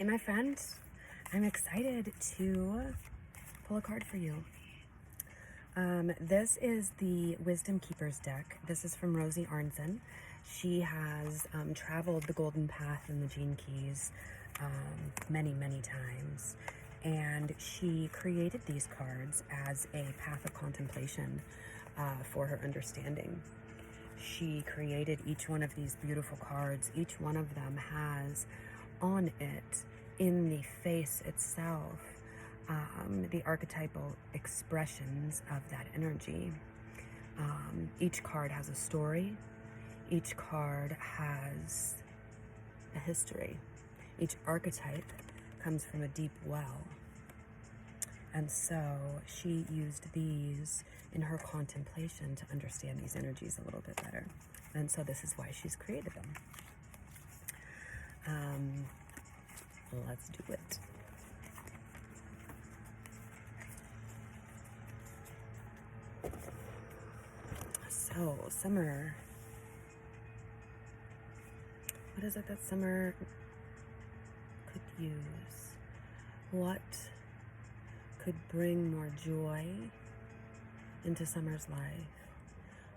Hey, my friend, I'm excited to pull a card for you. This is the Wisdom Keepers deck. This is from Rosie Arnson. She has traveled the Golden Path and the Gene Keys many, many times. And she created these cards as a path of contemplation for her understanding. She created each one of these beautiful cards. Each one of them has on it, in the face itself, the archetypal expressions of that energy. Each card has a story. Each card has a history. Each archetype comes from a deep well. And so she used these in her contemplation to understand these energies a little bit better. And so this is why she's created them. Let's do it. So, Summer. What is it that Summer could use? What could bring more joy into Summer's life?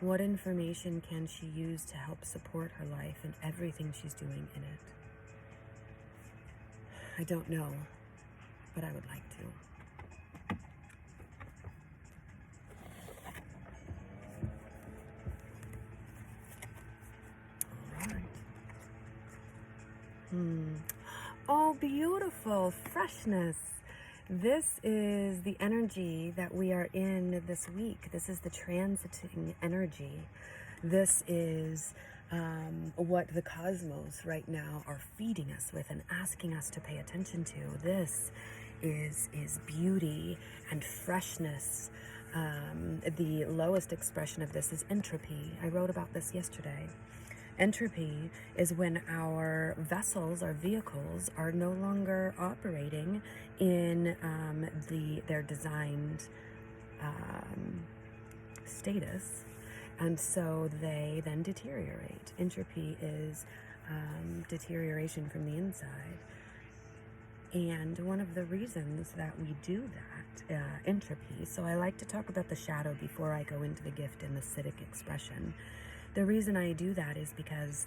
What information can she use to help support her life and everything she's doing in it? I don't know, but I would like to. All right. Oh, beautiful. Freshness. This is the energy that we are in this week. This is the transiting energy. This is what the cosmos right now are feeding us with and asking us to pay attention to. This is beauty and freshness. The lowest expression of this is entropy. I wrote about this yesterday. Entropy is when our vessels, our vehicles, are no longer operating in their designed status, and so they then deteriorate. Entropy is deterioration from the inside. And one of the reasons that we do that, entropy, so I like to talk about the shadow before I go into the gift and the Acidic expression. The reason I do that is because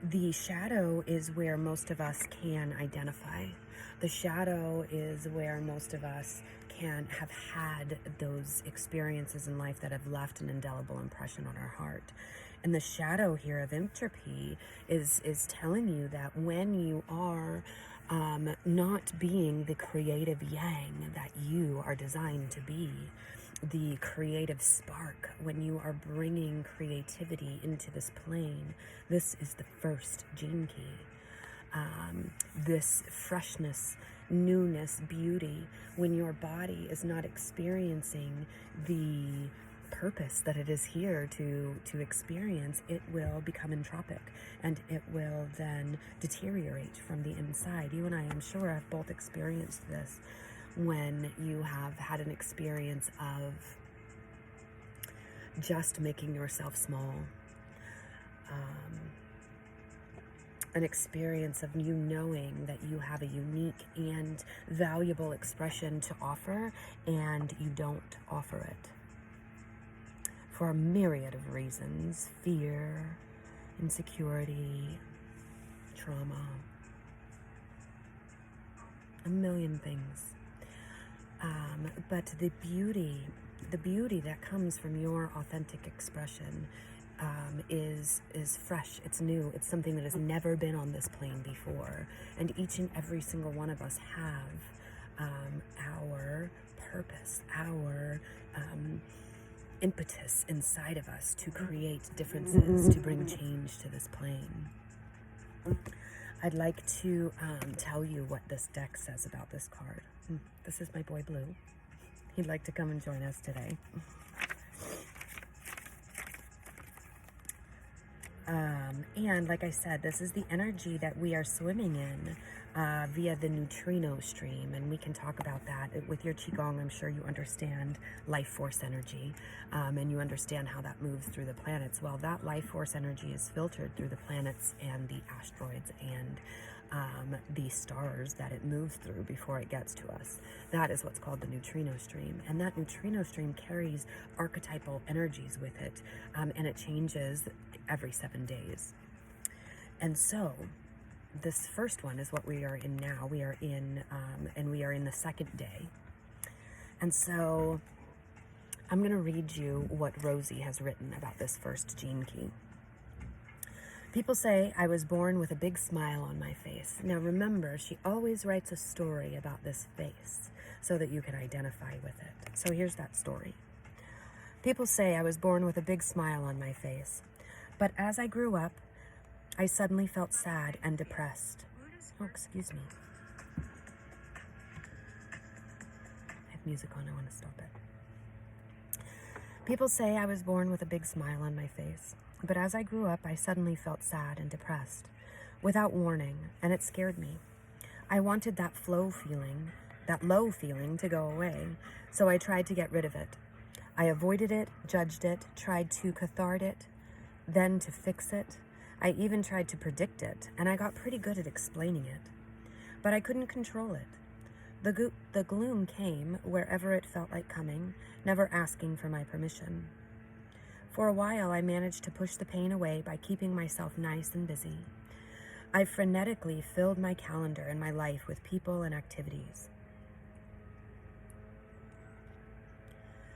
the shadow is where most of us can identify. The shadow is where most of us can have had those experiences in life that have left an indelible impression on our heart. And the shadow here of entropy is telling you that when you are not being the creative yang that you are designed to be, the creative spark, when you are bringing creativity into this plane, this is the first gene key. This freshness, newness, beauty, when your body is not experiencing the purpose that it is here to experience, it will become entropic and it will then deteriorate from the inside. You and I, I'm sure, have both experienced this when you have had an experience of just making yourself small, an experience of you knowing that you have a unique and valuable expression to offer and you don't offer it for a myriad of reasons: fear, insecurity, trauma, a million things. But the beauty that comes from your authentic expression is fresh, it's new, it's something that has never been on this plane before. And each and every single one of us have our purpose, our impetus inside of us to create differences, to bring change to this plane. I'd like to tell you what this deck says about this card. This is my boy Blue. He'd like to come and join us today. And like I said, this is the energy that we are swimming in via the neutrino stream. And we can talk about that. With your Qigong, I'm sure you understand life force energy, and you understand how that moves through the planets. Well, that life force energy is filtered through the planets and the asteroids and the stars that it moves through before it gets to us. That is what's called the neutrino stream. And that neutrino stream carries archetypal energies with it, and it changes every 7 days. And so this first one is what we are in now. We are in, and we are in the second day. And so I'm going to read you what Rosie has written about this first gene key. People say I was born with a big smile on my face. Now remember, she always writes a story about this face so that you can identify with it. So here's that story. People say I was born with a big smile on my face. But as I grew up, I suddenly felt sad and depressed. Oh, excuse me. I have music on, I want to stop it. People say I was born with a big smile on my face. But as I grew up, I suddenly felt sad and depressed, without warning, and it scared me. I wanted that low feeling to go away, so I tried to get rid of it. I avoided it, judged it, tried to cathart it, then to fix it. I even tried to predict it, and I got pretty good at explaining it. But I couldn't control it. The gloom came wherever it felt like coming, never asking for my permission. For a while, I managed to push the pain away by keeping myself nice and busy. I frenetically filled my calendar and my life with people and activities.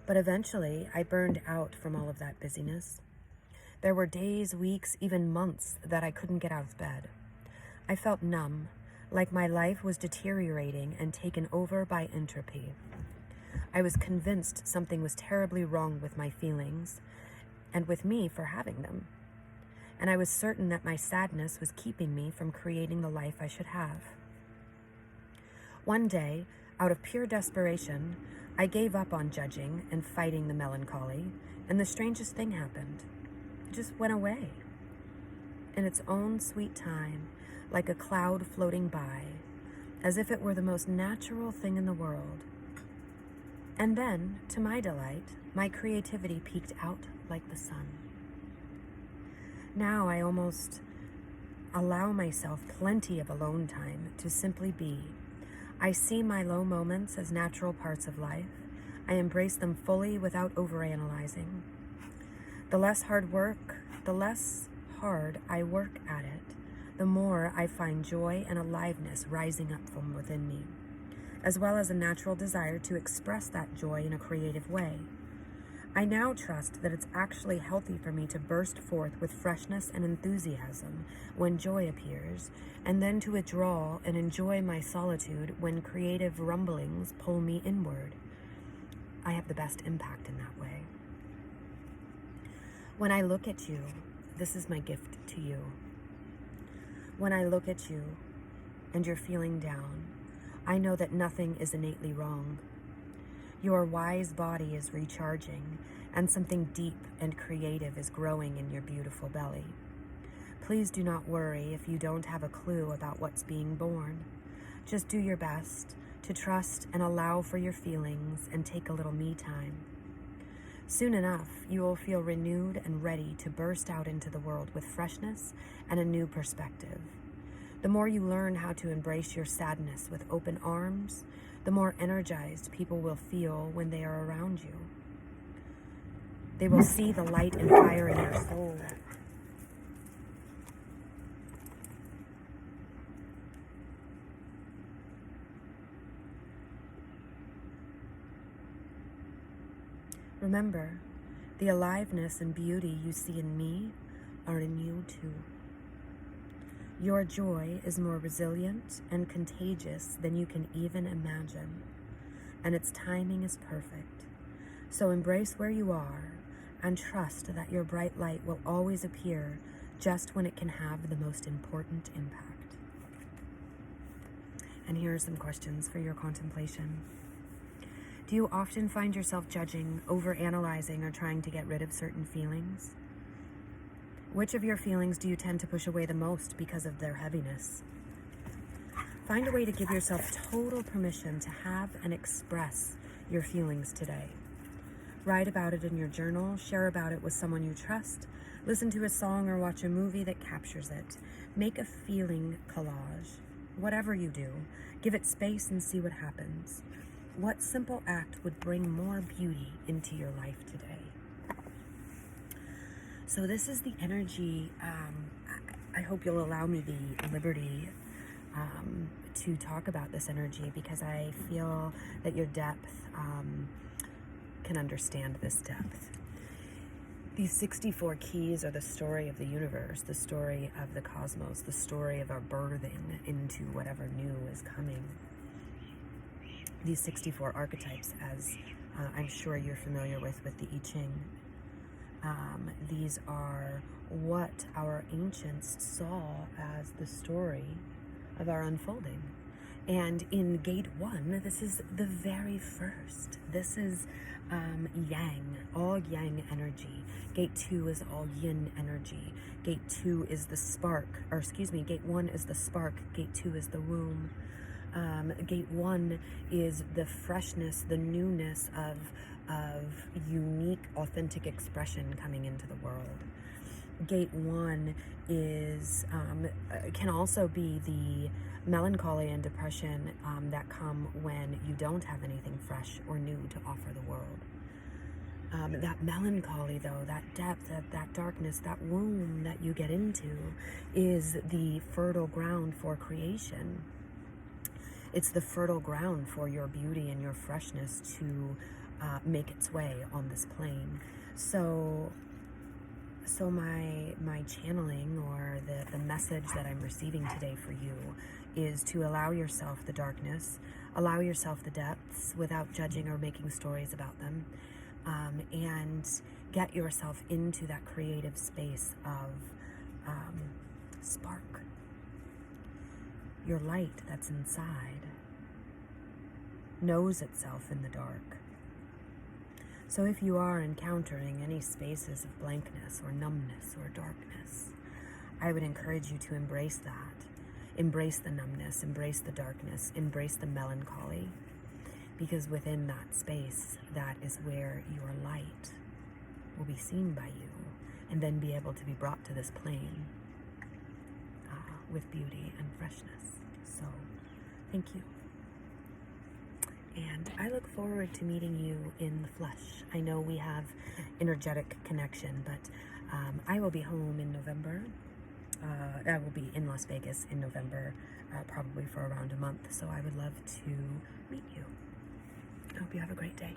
But eventually, I burned out from all of that busyness. There were days, weeks, even months that I couldn't get out of bed. I felt numb, like my life was deteriorating and taken over by entropy. I was convinced something was terribly wrong with my feelings, and with me for having them. And I was certain that my sadness was keeping me from creating the life I should have. One day, out of pure desperation, I gave up on judging and fighting the melancholy, and the strangest thing happened. It just went away. In its own sweet time, like a cloud floating by, as if it were the most natural thing in the world. And then, to my delight, my creativity peeked out like the sun. Now I almost allow myself plenty of alone time to simply be. I see my low moments as natural parts of life. I embrace them fully without overanalyzing. The less hard I work at it, the more I find joy and aliveness rising up from within me, as well as a natural desire to express that joy in a creative way. I now trust that it's actually healthy for me to burst forth with freshness and enthusiasm when joy appears, and then to withdraw and enjoy my solitude when creative rumblings pull me inward. I have the best impact in that way. When I look at you, this is my gift to you. When I look at you and you're feeling down, I know that nothing is innately wrong. Your wise body is recharging, and something deep and creative is growing in your beautiful belly. Please do not worry if you don't have a clue about what's being born. Just do your best to trust and allow for your feelings and take a little me time. Soon enough, you will feel renewed and ready to burst out into the world with freshness and a new perspective. The more you learn how to embrace your sadness with open arms, the more energized people will feel when they are around you. They will see the light and fire in your soul. Remember, the aliveness and beauty you see in me are in you too. Your joy is more resilient and contagious than you can even imagine, and its timing is perfect. So embrace where you are and trust that your bright light will always appear just when it can have the most important impact. And here are some questions for your contemplation. Do you often find yourself judging, overanalyzing, or trying to get rid of certain feelings? Which of your feelings do you tend to push away the most because of their heaviness? Find a way to give yourself total permission to have and express your feelings today. Write about it in your journal, share about it with someone you trust, listen to a song or watch a movie that captures it. Make a feeling collage. Whatever you do, give it space and see what happens. What simple act would bring more beauty into your life today? So this is the energy. I hope you'll allow me the liberty to talk about this energy, because I feel that your depth can understand this depth. These 64 keys are the story of the universe, the story of the cosmos, the story of our birthing into whatever new is coming. These 64 archetypes, as I'm sure you're familiar with the I Ching, these are what our ancients saw as the story of our unfolding. And in gate 1, this is the very first. This is yang, all yang energy. Gate 2 is all yin energy. Gate 2 is the spark, or excuse me, gate 1 is the spark. Gate 2 is the womb. Gate 1 is the freshness, the newness of unique, authentic expression coming into the world. Gate 1 is can also be the melancholy and depression that come when you don't have anything fresh or new to offer the world. That melancholy, though, that depth, that darkness, that womb that you get into is the fertile ground for creation. It's the fertile ground for your beauty and your freshness to make its way on this plane. So my channeling, or the message that I'm receiving today for you, is to allow yourself the darkness, allow yourself the depths without judging or making stories about them, and get yourself into that creative space of spark. Your light that's inside knows itself in the dark. So if you are encountering any spaces of blankness or numbness or darkness, I would encourage you to embrace that. Embrace the numbness, embrace the darkness, embrace the melancholy, because within that space, that is where your light will be seen by you and then be able to be brought to this plane with beauty and freshness. So, thank you. And I look forward to meeting you in the flesh. I know we have energetic connection, but I will be home in November. I will be in Las Vegas in November, probably for around a month. So I would love to meet you. I hope you have a great day.